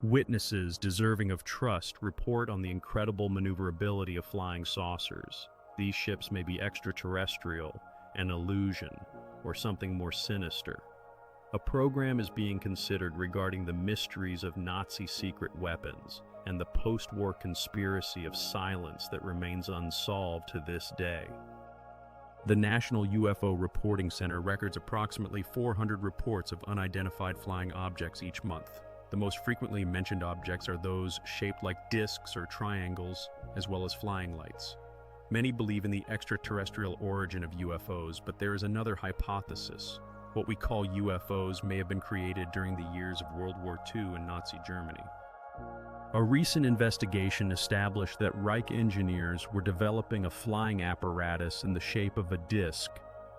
Witnesses deserving of trust report on the incredible maneuverability of flying saucers. These ships may be extraterrestrial, an illusion, or something more sinister. A program is being considered regarding the mysteries of Nazi secret weapons and the post-war conspiracy of silence that remains unsolved to this day. The National UFO Reporting Center records approximately 400 reports of unidentified flying objects each month. The most frequently mentioned objects are those shaped like discs or triangles, as well as flying lights. Many believe in the extraterrestrial origin of UFOs, but there is another hypothesis. What we call UFOs may have been created during the years of World War II in Nazi Germany. A recent investigation established that Reich engineers were developing a flying apparatus in the shape of a disc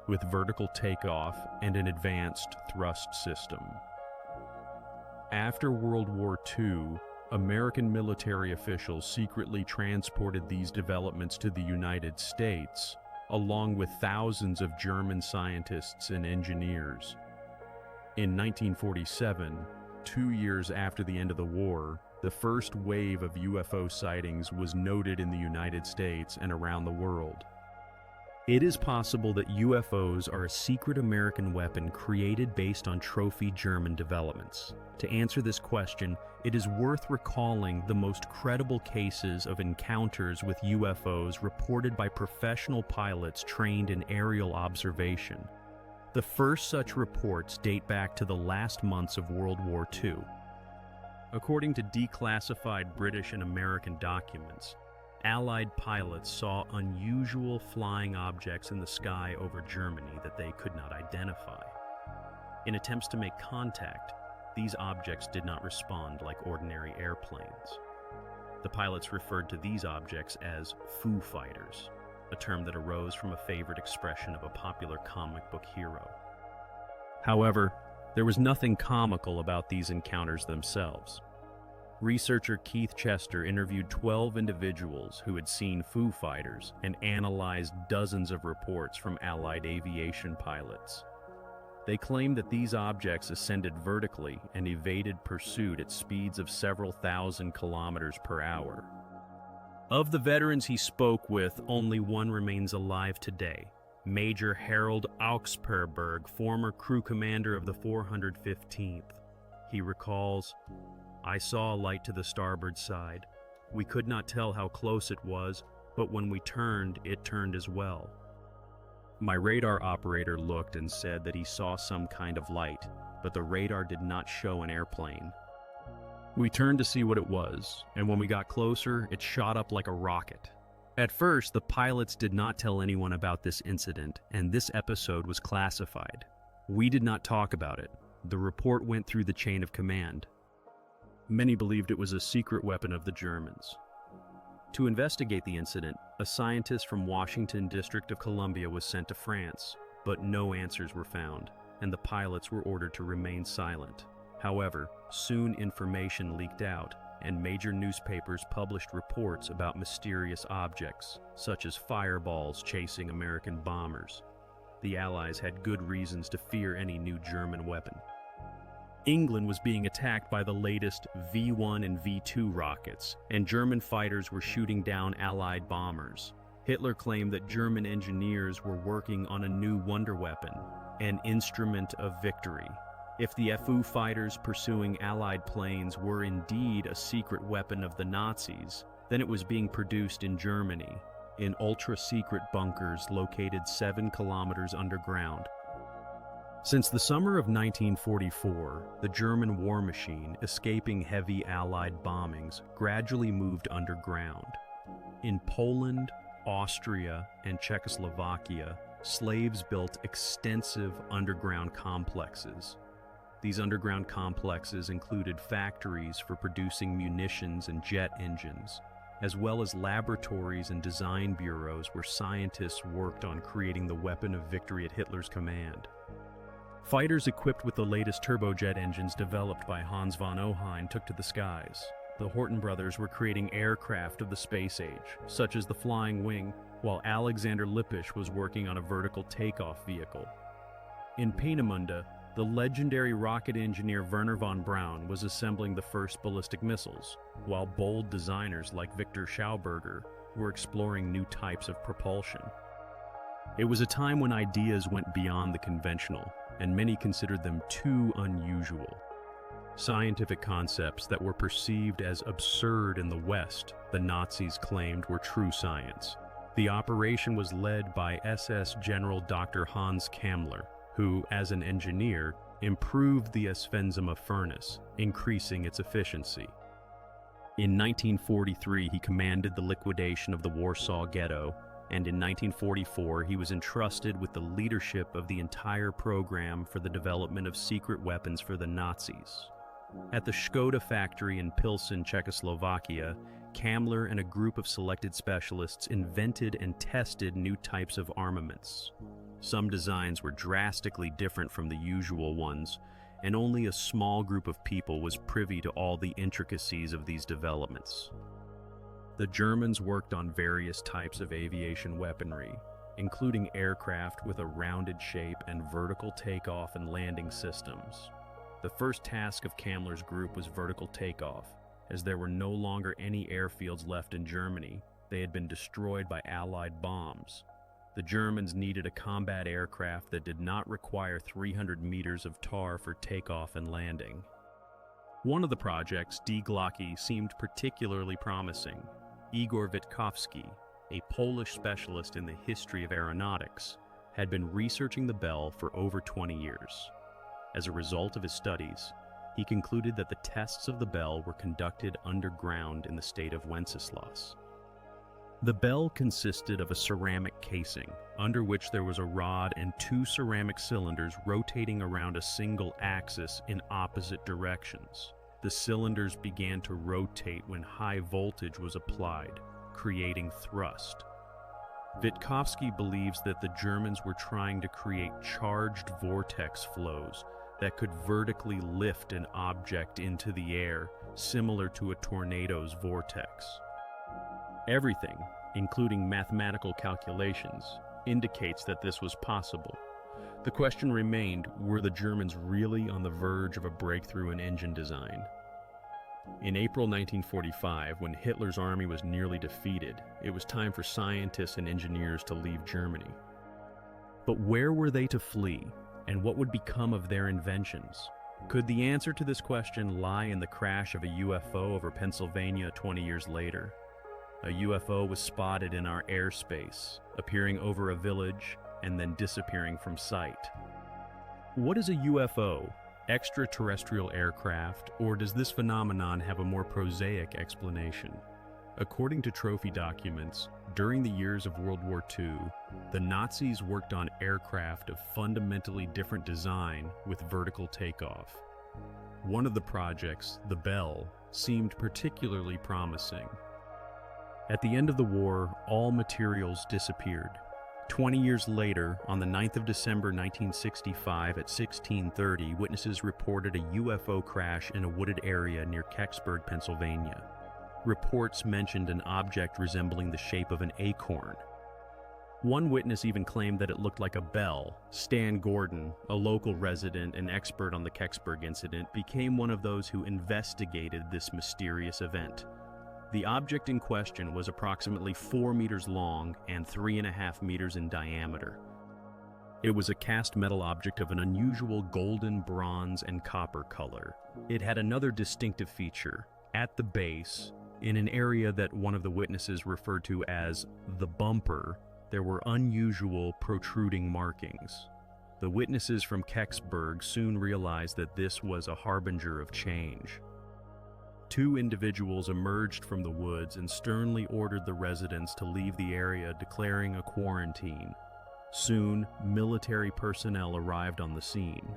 with vertical takeoff and an advanced thrust system. After World War II, American military officials secretly transported these developments to the United States, along with thousands of German scientists and engineers. In 1947, 2 years after the end of the war, the first wave of UFO sightings was noted in the United States and around the world. It is possible that UFOs are a secret American weapon created based on trophy German developments. To answer this question, it is worth recalling the most credible cases of encounters with UFOs reported by professional pilots trained in aerial observation. The first such reports date back to the last months of World War II. According to declassified British and American documents, Allied pilots saw unusual flying objects in the sky over Germany that they could not identify. In attempts to make contact, these objects did not respond like ordinary airplanes. The pilots referred to these objects as Foo Fighters, a term that arose from a favorite expression of a popular comic book hero. However, there was nothing comical about these encounters themselves. Researcher Keith Chester interviewed 12 individuals who had seen Foo Fighters and analyzed dozens of reports from Allied aviation pilots. They claimed that these objects ascended vertically and evaded pursuit at speeds of several thousand kilometers per hour. Of the veterans he spoke with, only one remains alive today, Major Harold Augsperberg, former crew commander of the 415th. He recalls, "I saw a light to the starboard side. We could not tell how close it was, but when we turned, it turned as well. My radar operator looked and said that he saw some kind of light, but the radar did not show an airplane. We turned to see what it was, and when we got closer, it shot up like a rocket." At first, the pilots did not tell anyone about this incident, and this episode was classified. We did not talk about it. The report went through the chain of command. Many believed it was a secret weapon of the Germans. To investigate the incident, a scientist from Washington District of Columbia was sent to France, but no answers were found, and the pilots were ordered to remain silent. However, soon information leaked out, and major newspapers published reports about mysterious objects, such as fireballs chasing American bombers. The Allies had good reasons to fear any new German weapon. England was being attacked by the latest V-1 and V-2 rockets, and German fighters were shooting down Allied bombers. Hitler claimed that German engineers were working on a new wonder weapon, an instrument of victory. If the Foo Fighters pursuing Allied planes were indeed a secret weapon of the Nazis, then it was being produced in Germany, in ultra-secret bunkers located 7 kilometers underground. Since the summer of 1944, the German war machine, escaping heavy Allied bombings, gradually moved underground. In Poland, Austria, and Czechoslovakia, slaves built extensive underground complexes. These underground complexes included factories for producing munitions and jet engines, as well as laboratories and design bureaus where scientists worked on creating the weapon of victory at Hitler's command. Fighters equipped with the latest turbojet engines developed by Hans von Ohain took to the skies. The Horten brothers were creating aircraft of the space age, such as the Flying Wing, while Alexander Lippisch was working on a vertical takeoff vehicle. In Peenemünde, The legendary rocket engineer Wernher von Braun was assembling the first ballistic missiles, while bold designers like Victor Schauberger were exploring new types of propulsion. It was a time when ideas went beyond the conventional, and many considered them too unusual. Scientific concepts that were perceived as absurd in the West, the Nazis claimed were true science. The operation was led by SS General Dr. Hans Kammler, who, as an engineer, improved the Oswenzima furnace, increasing its efficiency. In 1943, he commanded the liquidation of the Warsaw Ghetto, and in 1944, he was entrusted with the leadership of the entire program for the development of secret weapons for the Nazis. At the Škoda factory in Pilsen, Czechoslovakia, Kammler and a group of selected specialists invented and tested new types of armaments. Some designs were drastically different from the usual ones, and only a small group of people was privy to all the intricacies of these developments. The Germans worked on various types of aviation weaponry, including aircraft with a rounded shape and vertical takeoff and landing systems. The first task of Kammler's group was vertical takeoff, as there were no longer any airfields left in Germany. They had been destroyed by Allied bombs. The Germans needed a combat aircraft that did not require 300 meters of tar for takeoff and landing. One of the projects, Die Glocke, seemed particularly promising. Igor Witkowski, a Polish specialist in the history of aeronautics, had been researching the bell for over 20 years. As a result of his studies, he concluded that the tests of the bell were conducted underground in the state of Wenceslas. The bell consisted of a ceramic casing, under which there was a rod and two ceramic cylinders rotating around a single axis in opposite directions. The cylinders began to rotate when high voltage was applied, creating thrust. Witkowski believes that the Germans were trying to create charged vortex flows that could vertically lift an object into the air, similar to a tornado's vortex. Everything, including mathematical calculations, indicates that this was possible. The question remained, were the Germans really on the verge of a breakthrough in engine design? In April 1945, when Hitler's army was nearly defeated, it was time for scientists and engineers to leave Germany. But where were they to flee, and what would become of their inventions? Could the answer to this question lie in the crash of a UFO over Pennsylvania 20 years later? A UFO was spotted in our airspace, appearing over a village and then disappearing from sight. What is a UFO? Extraterrestrial aircraft, or does this phenomenon have a more prosaic explanation? According to trophy documents, during the years of World War II, the Nazis worked on aircraft of fundamentally different design with vertical takeoff. One of the projects, the Bell, seemed particularly promising. At the end of the war, all materials disappeared. 20 years later, on the 9th of December 1965 at 16:30, witnesses reported a UFO crash in a wooded area near Kecksburg, Pennsylvania. Reports mentioned an object resembling the shape of an acorn. One witness even claimed that it looked like a bell. Stan Gordon, a local resident and expert on the Kecksburg incident, became one of those who investigated this mysterious event. The object in question was approximately 4 meters long and 3.5 meters in diameter. It was a cast metal object of an unusual golden, bronze, and copper color. It had another distinctive feature. At the base, in an area that one of the witnesses referred to as the bumper, there were unusual protruding markings. The witnesses from Kecksburg soon realized that this was a harbinger of change. 2 individuals emerged from the woods and sternly ordered the residents to leave the area, declaring a quarantine. Soon, military personnel arrived on the scene.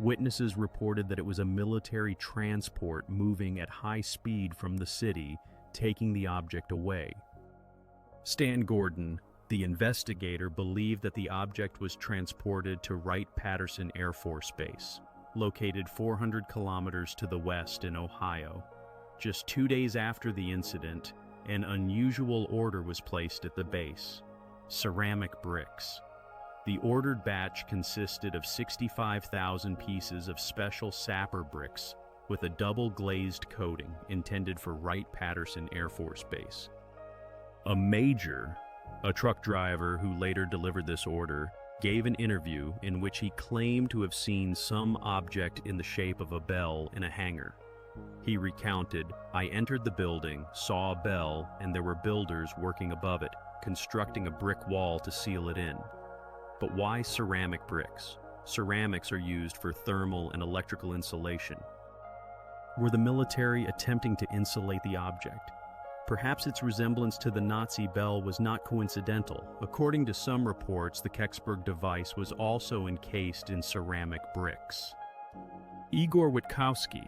Witnesses reported that it was a military transport moving at high speed from the city, taking the object away. Stan Gordon, the investigator, believed that the object was transported to Wright-Patterson Air Force Base, located 400 kilometers to the west in Ohio. Just 2 days after the incident, an unusual order was placed at the base: ceramic bricks. The ordered batch consisted of 65,000 pieces of special sapper bricks with a double-glazed coating intended for Wright-Patterson Air Force Base. A major, a truck driver who later delivered this order, gave an interview in which he claimed to have seen some object in the shape of a bell in a hangar. He recounted, "I entered the building, saw a bell, and there were builders working above it, constructing a brick wall to seal it in. But why ceramic bricks? Ceramics are used for thermal and electrical insulation. Were the military attempting to insulate the object? Perhaps its resemblance to the Nazi bell was not coincidental. According to some reports, the Kecksburg device was also encased in ceramic bricks." Igor Witkowski,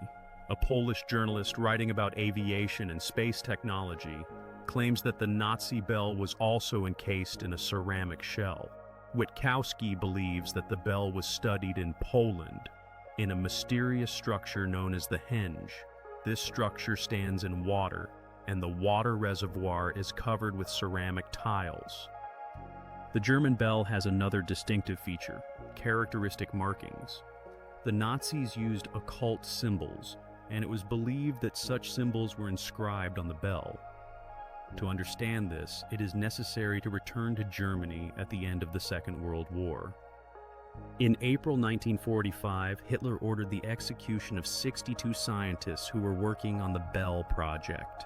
a Polish journalist writing about aviation and space technology, claims that the Nazi bell was also encased in a ceramic shell. Witkowski believes that the bell was studied in Poland, in a mysterious structure known as the henge. This structure stands in water, and the water reservoir is covered with ceramic tiles. The German bell has another distinctive feature: characteristic markings. The Nazis used occult symbols, and it was believed that such symbols were inscribed on the bell. To understand this, it is necessary to return to Germany at the end of the Second World War. In April 1945, Hitler ordered the execution of 62 scientists who were working on the Bell Project.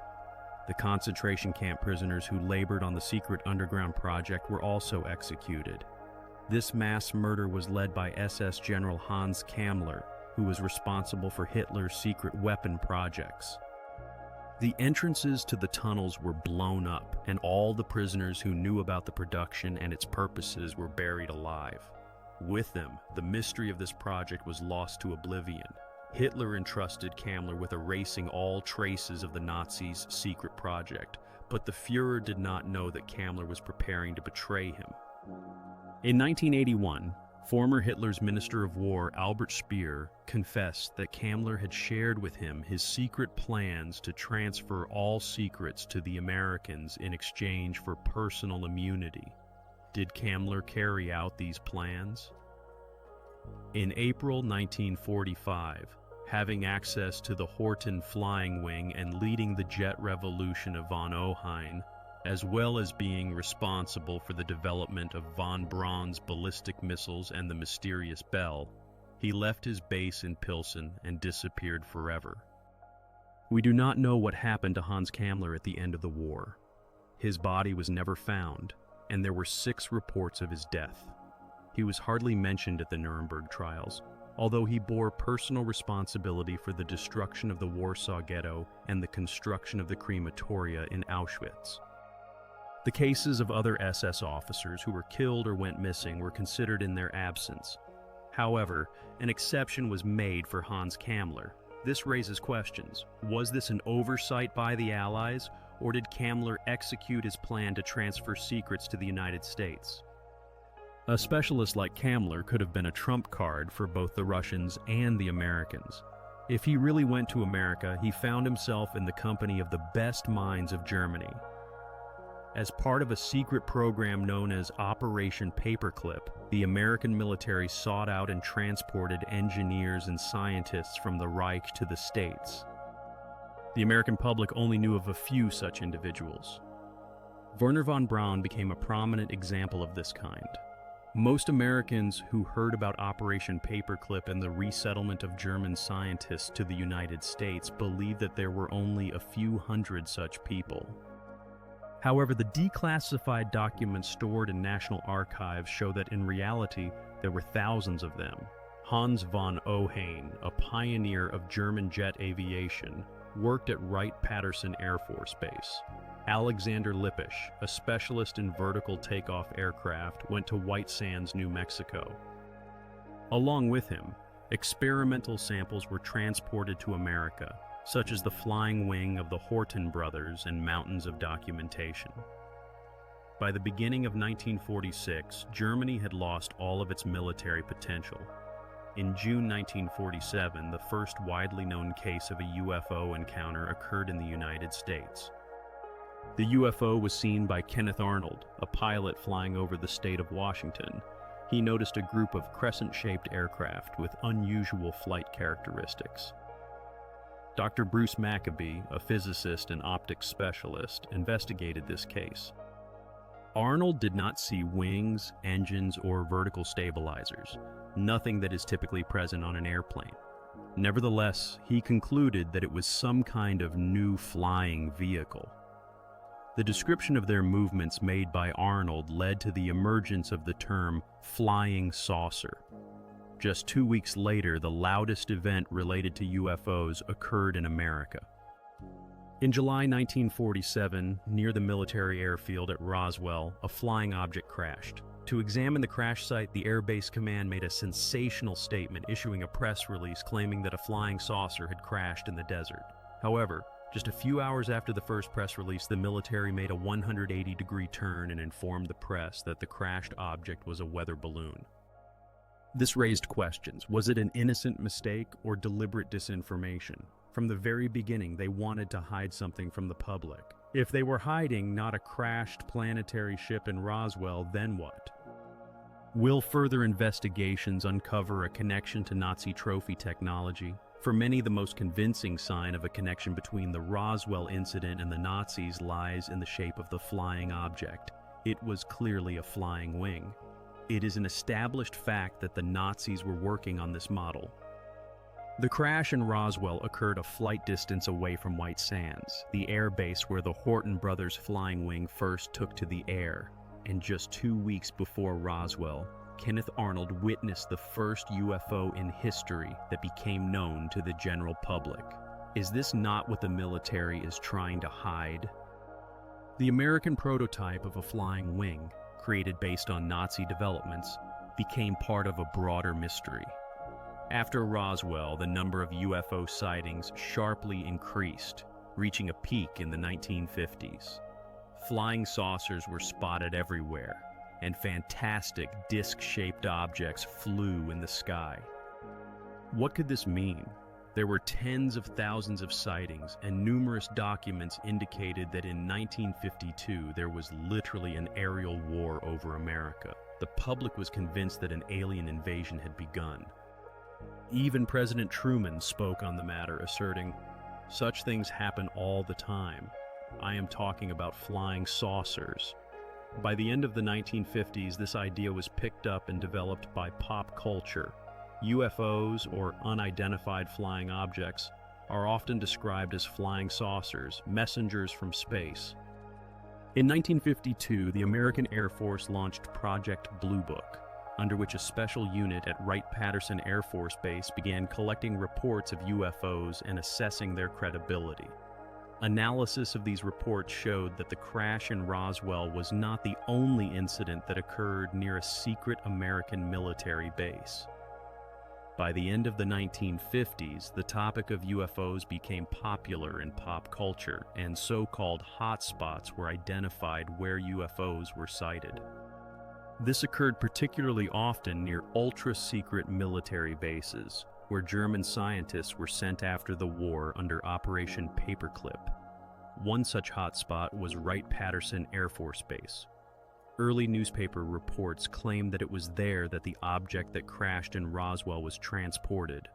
The concentration camp prisoners who labored on the secret underground project were also executed. This mass murder was led by SS General Hans Kammler, who was responsible for Hitler's secret weapon projects. The entrances to the tunnels were blown up, and all the prisoners who knew about the production and its purposes were buried alive. With them, the mystery of this project was lost to oblivion. Hitler entrusted Kammler with erasing all traces of the Nazis' secret project, but the Führer did not know that Kammler was preparing to betray him. In 1981, former Hitler's Minister of War Albert Speer confessed that Kammler had shared with him his secret plans to transfer all secrets to the Americans in exchange for personal immunity. Did Kammler carry out these plans? In April 1945, having access to the Horten flying wing and leading the jet revolution of von Ohain, as well as being responsible for the development of von Braun's ballistic missiles and the mysterious bell, he left his base in Pilsen and disappeared forever. We do not know what happened to Hans Kammler at the end of the war. His body was never found, and there were 6 reports of his death. He was hardly mentioned at the Nuremberg trials, although he bore personal responsibility for the destruction of the Warsaw Ghetto and the construction of the crematoria in Auschwitz. The cases of other SS officers who were killed or went missing were considered in their absence. However, an exception was made for Hans Kammler. This raises questions. Was this an oversight by the Allies, or did Kammler execute his plan to transfer secrets to the United States? A specialist like Kammler could have been a trump card for both the Russians and the Americans. If he really went to America, he found himself in the company of the best minds of Germany. As part of a secret program known as Operation Paperclip, the American military sought out and transported engineers and scientists from the Reich to the States. The American public only knew of a few such individuals. Wernher von Braun became a prominent example of this kind. Most Americans who heard about Operation Paperclip and the resettlement of German scientists to the United States believed that there were only a few hundred such people. However, the declassified documents stored in national archives show that in reality, there were thousands of them. Hans von Ohain, a pioneer of German jet aviation, worked at Wright-Patterson Air Force Base. Alexander Lippisch, a specialist in vertical takeoff aircraft, went to White Sands, New Mexico. Along with him, experimental samples were transported to America, such as the flying wing of the Horten brothers and mountains of documentation. By the beginning of 1946, Germany had lost all of its military potential. In June 1947, the first widely known case of a UFO encounter occurred in the United States. The UFO was seen by Kenneth Arnold, a pilot flying over the state of Washington. he noticed a group of crescent-shaped aircraft with unusual flight characteristics. Dr. Bruce Maccabee, a physicist and optics specialist, investigated this case. Arnold did not see wings, engines, or vertical stabilizers, nothing that is typically present on an airplane. Nevertheless, he concluded that it was some kind of new flying vehicle. The description of their movements made by Arnold led to the emergence of the term flying saucer. Just 2 weeks later, the loudest event related to UFOs occurred in America. In July 1947, near the military airfield at Roswell, a flying object crashed. To examine the crash site, the Air Base Command made a sensational statement, issuing a press release claiming that a flying saucer had crashed in the desert. However, just a few hours after the first press release, the military made a 180-degree turn and informed the press that the crashed object was a weather balloon. This raised questions. Was it an innocent mistake or deliberate disinformation? From the very beginning, they wanted to hide something from the public. If they were hiding not a crashed planetary ship in Roswell, then what? Will further investigations uncover a connection to Nazi trophy technology? For many, the most convincing sign of a connection between the Roswell incident and the Nazis lies in the shape of the flying object. It was clearly a flying wing. It is an established fact that the Nazis were working on this model. The crash in Roswell occurred a flight distance away from White Sands, the air base where the Horton brothers' flying wing first took to the air. And just 2 weeks before Roswell, Kenneth Arnold witnessed the first UFO in history that became known to the general public. Is this not what the military is trying to hide? The American prototype of a flying wing, created based on Nazi developments, became part of a broader mystery. After Roswell, the number of UFO sightings sharply increased, reaching a peak in the 1950s. Flying saucers were spotted everywhere, and fantastic disc-shaped objects flew in the sky. What could this mean? There were tens of thousands of sightings, and numerous documents indicated that in 1952 there was literally an aerial war over America. The public was convinced that an alien invasion had begun. Even President Truman spoke on the matter, asserting, "Such things happen all the time. I am talking about flying saucers." By the end of the 1950s, this idea was picked up and developed by pop culture. UFOs, or unidentified flying objects, are often described as flying saucers, messengers from space. In 1952, the American Air Force launched Project Blue Book, under which a special unit at Wright-Patterson Air Force Base began collecting reports of UFOs and assessing their credibility. Analysis of these reports showed that the crash in Roswell was not the only incident that occurred near a secret American military base. By the end of the 1950s, the topic of UFOs became popular in pop culture, and so-called hotspots were identified where UFOs were sighted. This occurred particularly often near ultra-secret military bases, where German scientists were sent after the war under Operation Paperclip. One such hotspot was Wright-Patterson Air Force Base. Early newspaper reports claimed that it was there that the object that crashed in Roswell was transported.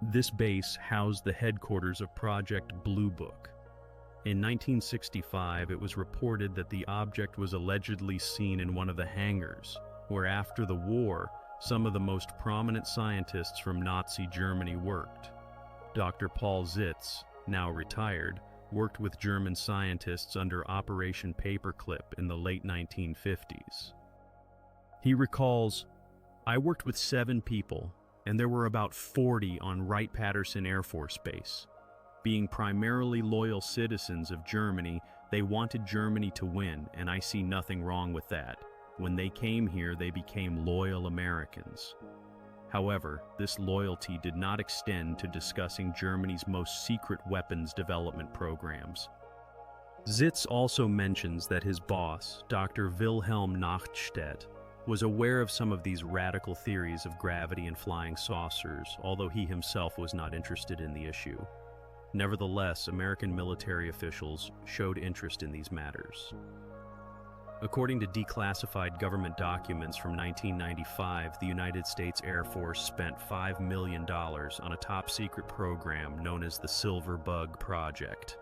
This base housed the headquarters of Project Blue Book. In 1965, it was reported that the object was allegedly seen in one of the hangars, where after the war, some of the most prominent scientists from Nazi Germany worked. Dr. Paul Zitz, now retired, worked with German scientists under Operation Paperclip in the late 1950s. He recalls, "I worked with 7 people, and there were about 40 on Wright-Patterson Air Force Base. Being primarily loyal citizens of Germany, they wanted Germany to win, and I see nothing wrong with that. When they came here, they became loyal Americans. However, this loyalty did not extend to discussing Germany's most secret weapons development programs." Zitz also mentions that his boss, Dr. Wilhelm Nachtstedt, was aware of some of these radical theories of gravity and flying saucers, although he himself was not interested in the issue. Nevertheless, American military officials showed interest in these matters. According to declassified government documents from 1995, the United States Air Force spent $5 million on a top-secret program known as the Silver Bug Project.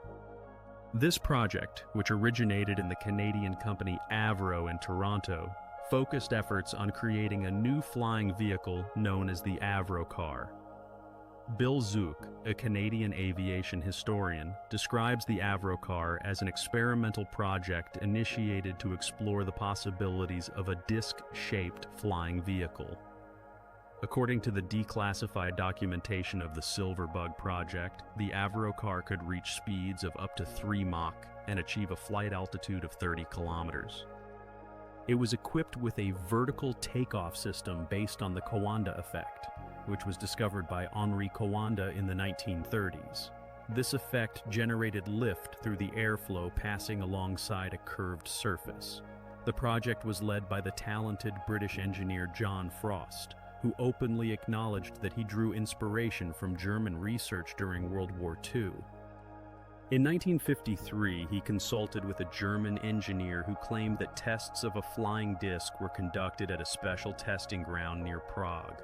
This project, which originated in the Canadian company Avro in Toronto, focused efforts on creating a new flying vehicle known as the Avro car. Bill Zook, a Canadian aviation historian, describes the Avro car as an experimental project initiated to explore the possibilities of a disc-shaped flying vehicle. According to the declassified documentation of the Silver Bug project, the Avro car could reach speeds of up to 3 Mach and achieve a flight altitude of 30 kilometers. It was equipped with a vertical takeoff system based on the Coanda effect, which was discovered by Henri Coanda in the 1930s. This effect generated lift through the airflow passing alongside a curved surface. The project was led by the talented British engineer John Frost, who openly acknowledged that he drew inspiration from German research during World War II. In 1953, he consulted with a German engineer who claimed that tests of a flying disc were conducted at a special testing ground near Prague.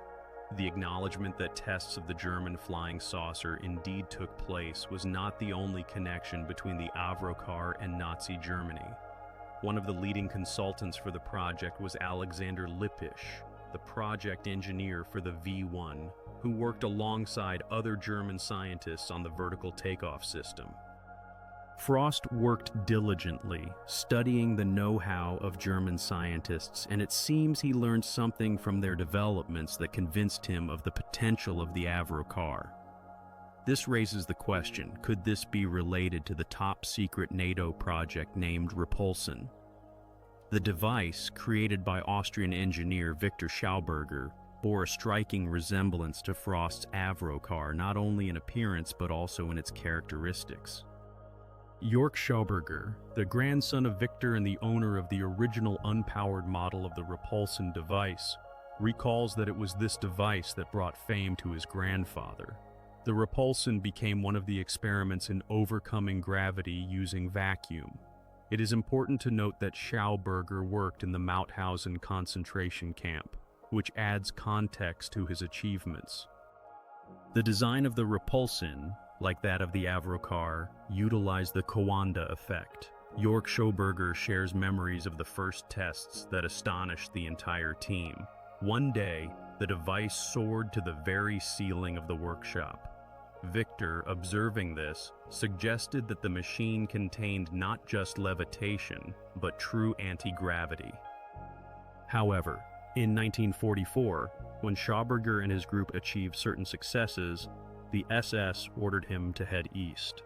The acknowledgement that tests of the German flying saucer indeed took place was not the only connection between the Avro car and Nazi Germany. One of the leading consultants for the project was Alexander Lippisch, the project engineer for the V1, who worked alongside other German scientists on the vertical takeoff system. Frost worked diligently, studying the know-how of German scientists, and it seems he learned something from their developments that convinced him of the potential of the Avro car. This raises the question, could this be related to the top-secret NATO project named Repulsion? The device, created by Austrian engineer Victor Schauberger, bore a striking resemblance to Frost's Avro car, not only in appearance but also in its characteristics. Jörg Schauberger, the grandson of Victor and the owner of the original unpowered model of the Repulsion device, recalls that it was this device that brought fame to his grandfather. The Repulsion became one of the experiments in overcoming gravity using vacuum. It is important to note that Schauberger worked in the Mauthausen concentration camp, which adds context to his achievements. The design of the Repulsion, like that of the Avro car, utilized the Coanda effect. Jörg Schauberger shares memories of the first tests that astonished the entire team. One day, the device soared to the very ceiling of the workshop. Victor, observing this, suggested that the machine contained not just levitation, but true anti-gravity. However, in 1944, when Schauberger and his group achieved certain successes, the SS ordered him to head east.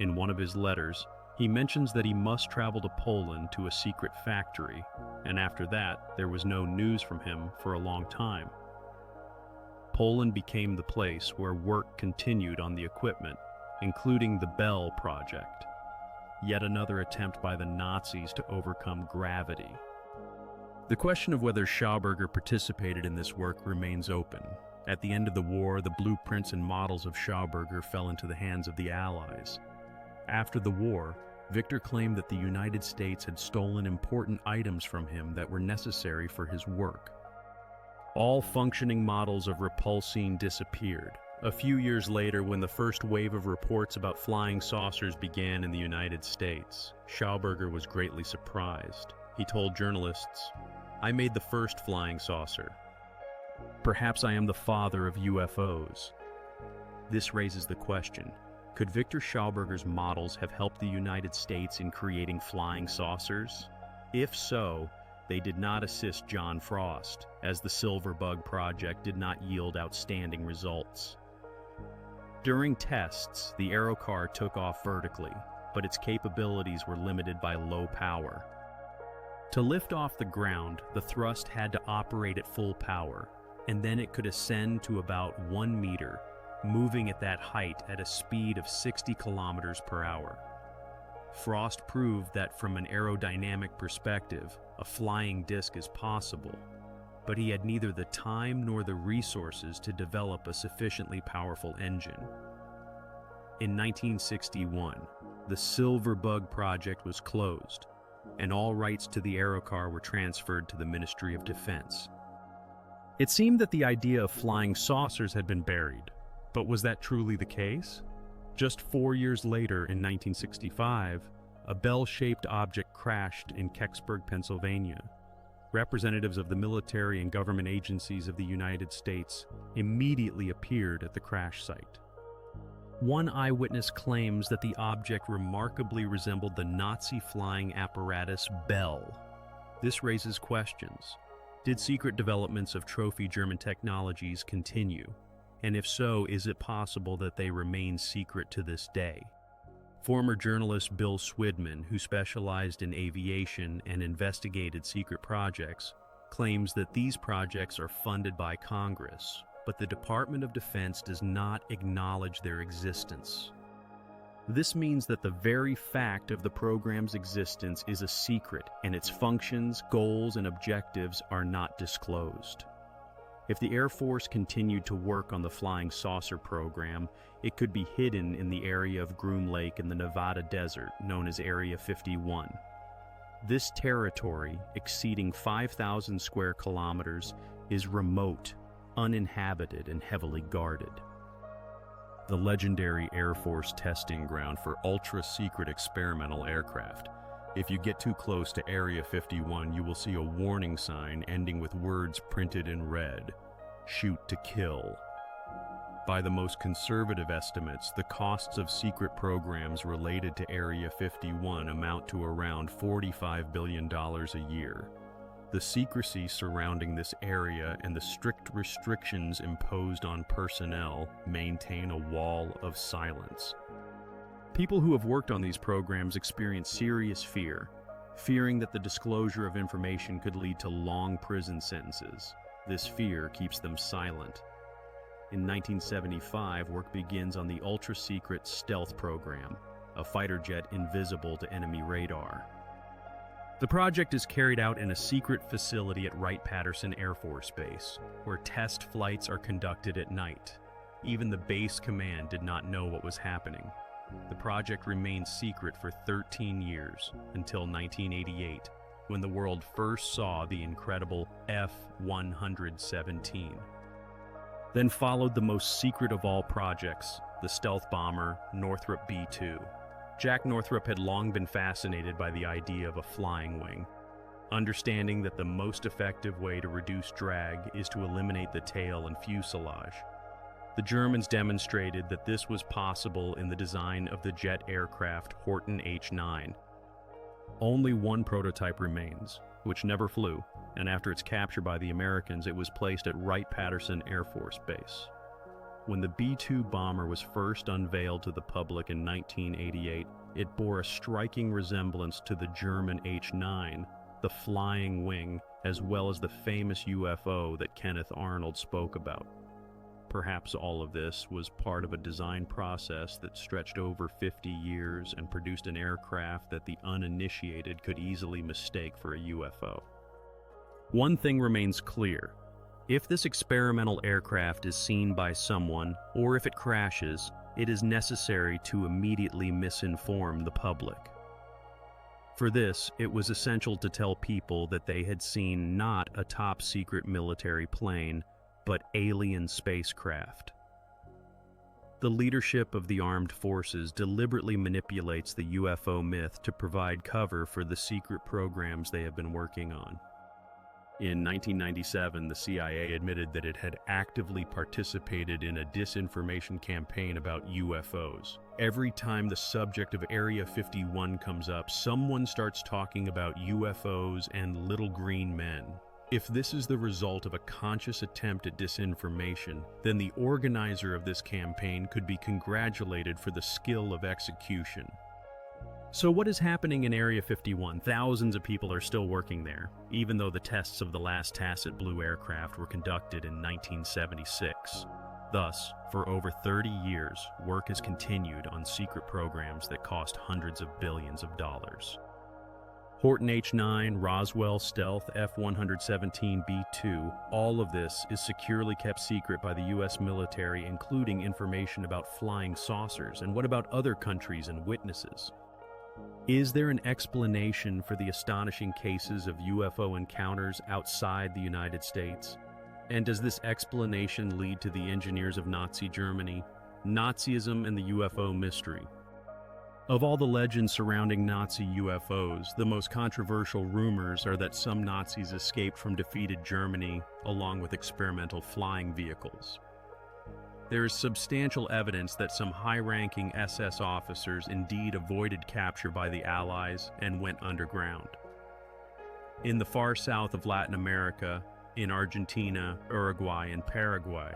In one of his letters, he mentions that he must travel to Poland to a secret factory, and after that, there was no news from him for a long time. Poland became the place where work continued on the equipment, including the Bell project, yet another attempt by the Nazis to overcome gravity. The question of whether Schauberger participated in this work remains open. At the end of the war, the blueprints and models of Schauberger fell into the hands of the Allies. After the war, Victor claimed that the United States had stolen important items from him that were necessary for his work. All functioning models of Repulsion disappeared. A few years later, when the first wave of reports about flying saucers began in the United States, Schauberger was greatly surprised. He told journalists, "I made the first flying saucer. Perhaps I am the father of UFOs." This raises the question, could Victor Schauberger's models have helped the United States in creating flying saucers? If so, they did not assist John Frost, as the Silver Bug project did not yield outstanding results. During tests, the Aerocar took off vertically, but its capabilities were limited by low power. To lift off the ground, the thrust had to operate at full power, and then it could ascend to about 1 meter, moving at that height at a speed of 60 kilometers per hour. Frost proved that from an aerodynamic perspective, a flying disc is possible, but he had neither the time nor the resources to develop a sufficiently powerful engine. In 1961, the Silver Bug project was closed. and all rights to the Aerocar were transferred to the Ministry of Defense. It seemed that the idea of flying saucers had been buried, but was that truly the case? Just 4 years later, in 1965, a bell-shaped object crashed in Kecksburg, Pennsylvania. Representatives of the military and government agencies of the United States immediately appeared at the crash site. One eyewitness claims that the object remarkably resembled the Nazi flying apparatus Bell. This raises questions. Did secret developments of trophy German technologies continue? And if so, is it possible that they remain secret to this day? Former journalist Bill Swidman, who specialized in aviation and investigated secret projects, claims that these projects are funded by Congress, but the Department of Defense does not acknowledge their existence. This means that the very fact of the program's existence is a secret, and its functions, goals, and objectives are not disclosed. If the Air Force continued to work on the flying saucer program, it could be hidden in the area of Groom Lake in the Nevada desert, known as Area 51. This territory, exceeding 5,000 square kilometers, is remote, uninhabited, and heavily guarded. The legendary Air Force testing ground for ultra-secret experimental aircraft. If you get too close to Area 51, you will see a warning sign ending with words printed in red: "Shoot to kill." By the most conservative estimates, the costs of secret programs related to Area 51 amount to around $45 billion a year. The secrecy surrounding this area and the strict restrictions imposed on personnel maintain a wall of silence. People who have worked on these programs experience serious fear, fearing that the disclosure of information could lead to long prison sentences. This fear keeps them silent. In 1975, work begins on the ultra-secret stealth program, a fighter jet invisible to enemy radar. The project is carried out in a secret facility at Wright-Patterson Air Force Base, where test flights are conducted at night. Even the base command did not know what was happening. The project remained secret for 13 years, until 1988, when the world first saw the incredible F-117. Then followed the most secret of all projects, the stealth bomber Northrop B-2. Jack Northrop had long been fascinated by the idea of a flying wing, understanding that the most effective way to reduce drag is to eliminate the tail and fuselage. The Germans demonstrated that this was possible in the design of the jet aircraft Horten H-9. Only one prototype remains, which never flew, and after its capture by the Americans, it was placed at Wright-Patterson Air Force Base. When the B-2 bomber was first unveiled to the public in 1988, it bore a striking resemblance to the German H-9, the flying wing, as well as the famous UFO that Kenneth Arnold spoke about. Perhaps all of this was part of a design process that stretched over 50 years and produced an aircraft that the uninitiated could easily mistake for a UFO. One thing remains clear. If this experimental aircraft is seen by someone, or if it crashes, it is necessary to immediately misinform the public. For this, it was essential to tell people that they had seen not a top-secret military plane, but alien spacecraft. The leadership of the armed forces deliberately manipulates the UFO myth to provide cover for the secret programs they have been working on. In 1997, the CIA admitted that it had actively participated in a disinformation campaign about UFOs. Every time the subject of Area 51 comes up, someone starts talking about UFOs and little green men. If this is the result of a conscious attempt at disinformation, then the organizer of this campaign could be congratulated for the skill of execution. So what is happening in Area 51? Thousands of people are still working there, even though the tests of the last Tacit Blue aircraft were conducted in 1976. Thus, for over 30 years, work has continued on secret programs that cost hundreds of billions of dollars. Horten H-9, Roswell Stealth, F-117B-2, all of this is securely kept secret by the U.S. military, including information about flying saucers. And what about other countries and witnesses? Is there an explanation for the astonishing cases of UFO encounters outside the United States? And does this explanation lead to the engineers of Nazi Germany, Nazism, and the UFO mystery? Of all the legends surrounding Nazi UFOs, the most controversial rumors are that some Nazis escaped from defeated Germany along with experimental flying vehicles. There is substantial evidence that some high-ranking SS officers indeed avoided capture by the Allies and went underground. In the far south of Latin America, in Argentina, Uruguay, and Paraguay,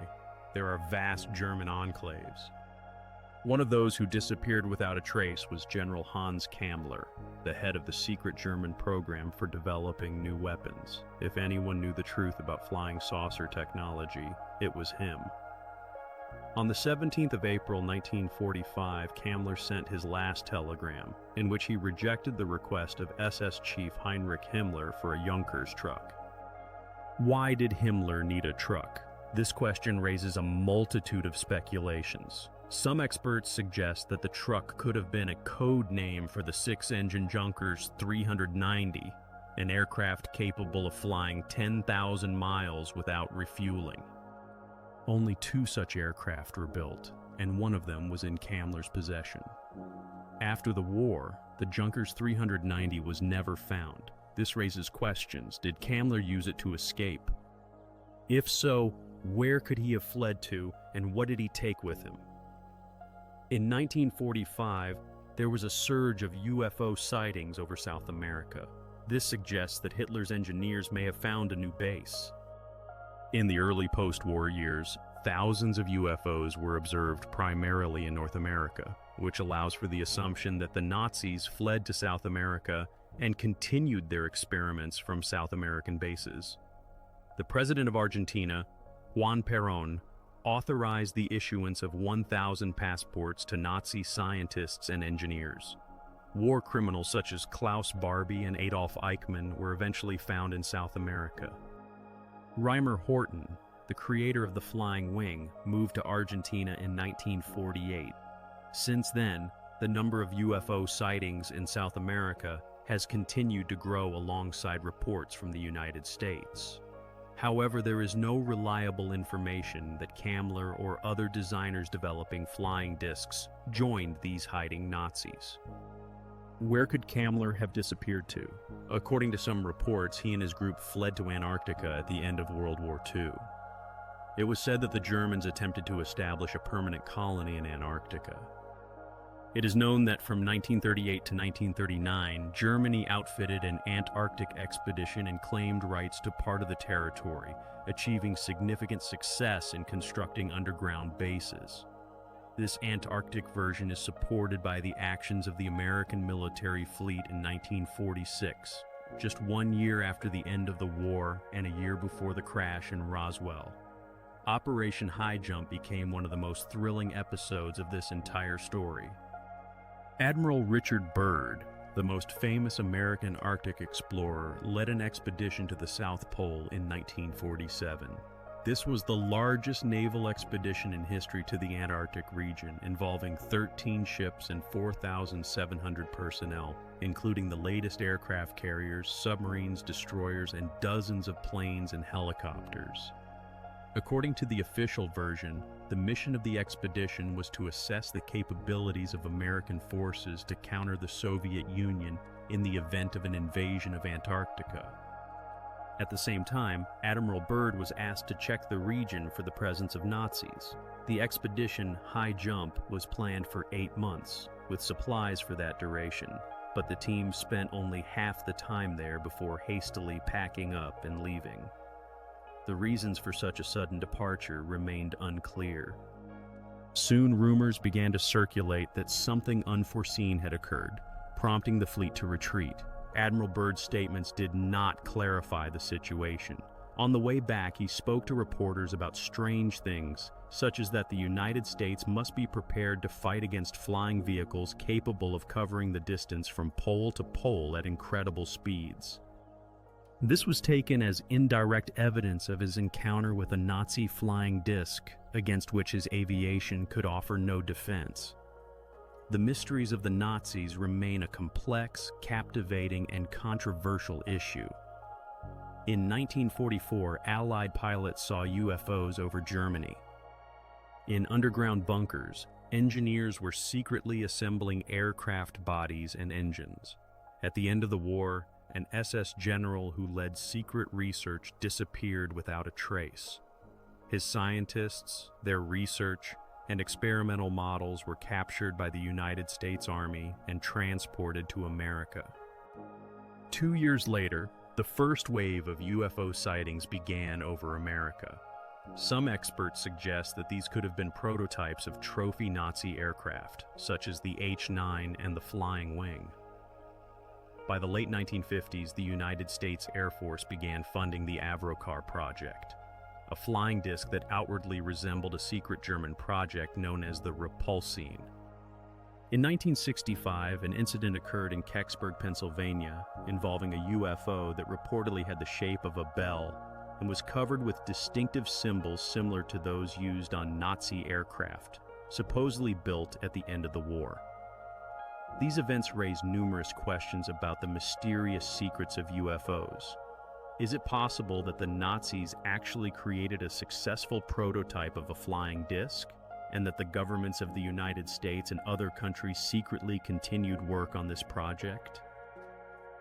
there are vast German enclaves. One of those who disappeared without a trace was General Hans Kammler, the head of the secret German program for developing new weapons. If anyone knew the truth about flying saucer technology, it was him. On the 17th of April 1945, Kammler sent his last telegram, in which he rejected the request of SS Chief Heinrich Himmler for a Junkers truck. Why did Himmler need a truck? This question raises a multitude of speculations. Some experts suggest that the truck could have been a code name for the six-engine Junkers 390, an aircraft capable of flying 10,000 miles without refueling. Only 2 such aircraft were built, and one of them was in Kammler's possession. After the war, the Junkers 390 was never found. This raises questions. Did Kammler use it to escape? If so, where could he have fled to, and what did he take with him? In 1945, there was a surge of UFO sightings over South America. This suggests that Hitler's engineers may have found a new base. In the early post-war years, thousands of UFOs were observed primarily in North America, which allows for the assumption that the Nazis fled to South America and continued their experiments from South American bases. The president of Argentina, Juan Perón, authorized the issuance of 1,000 passports to Nazi scientists and engineers. War criminals such as Klaus Barbie and Adolf Eichmann were eventually found in South America. Reimer Horton, the creator of the flying wing, moved to Argentina in 1948. Since then, the number of UFO sightings in South America has continued to grow alongside reports from the United States. However, there is no reliable information that Kammler or other designers developing flying discs joined these hiding Nazis. Where could Kammler have disappeared to? According to some reports, he and his group fled to Antarctica at the end of World War II. It was said that the Germans attempted to establish a permanent colony in Antarctica. It is known that from 1938 to 1939, Germany outfitted an Antarctic expedition and claimed rights to part of the territory, achieving significant success in constructing underground bases. This Antarctic version is supported by the actions of the American military fleet in 1946, just 1 year after the end of the war and a year before the crash in Roswell. Operation High Jump became one of the most thrilling episodes of this entire story. Admiral Richard Byrd, the most famous American Arctic explorer, led an expedition to the South Pole in 1947. This was the largest naval expedition in history to the Antarctic region, involving 13 ships and 4,700 personnel, including the latest aircraft carriers, submarines, destroyers, and dozens of planes and helicopters. According to the official version, the mission of the expedition was to assess the capabilities of American forces to counter the Soviet Union in the event of an invasion of Antarctica. At the same time, Admiral Byrd was asked to check the region for the presence of Nazis. The expedition High Jump was planned for 8 months, with supplies for that duration, but the team spent only half the time there before hastily packing up and leaving. The reasons for such a sudden departure remained unclear. Soon rumors began to circulate that something unforeseen had occurred, prompting the fleet to retreat. Admiral Byrd's statements did not clarify the situation. On the way back, he spoke to reporters about strange things, such as that the United States must be prepared to fight against flying vehicles capable of covering the distance from pole to pole at incredible speeds. This was taken as indirect evidence of his encounter with a Nazi flying disc against which his aviation could offer no defense. the mysteries of the Nazis remain a complex, captivating, and controversial issue. In 1944, Allied pilots saw UFOs over Germany. In underground bunkers, engineers were secretly assembling aircraft bodies and engines. At the end of the war, an SS general who led secret research disappeared without a trace. His scientists, their research, and experimental models were captured by the United States Army and transported to America. 2 years later, the first wave of UFO sightings began over America. Some experts suggest that these could have been prototypes of trophy Nazi aircraft, such as the H-9 and the Flying Wing. By the late 1950s, the United States Air Force began funding the Avrocar project, a flying disc that outwardly resembled a secret German project known as the Repulsine. In 1965, an incident occurred in Kecksburg, Pennsylvania, involving a UFO that reportedly had the shape of a bell and was covered with distinctive symbols similar to those used on Nazi aircraft, supposedly built at the end of the war. These events raised numerous questions about the mysterious secrets of UFOs. Is it possible that the Nazis actually created a successful prototype of a flying disc, and that the governments of the United States and other countries secretly continued work on this project?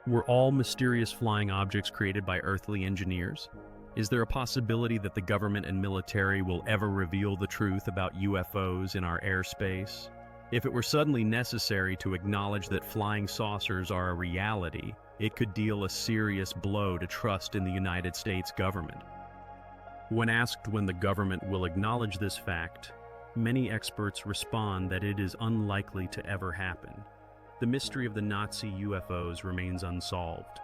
Were all mysterious flying objects created by earthly engineers? Is there a possibility that the government and military will ever reveal the truth about UFOs in our airspace? If it were suddenly necessary to acknowledge that flying saucers are a reality, it could deal a serious blow to trust in the United States government. When asked when the government will acknowledge this fact, many experts respond that it is unlikely to ever happen. The mystery of the Nazi UFOs remains unsolved.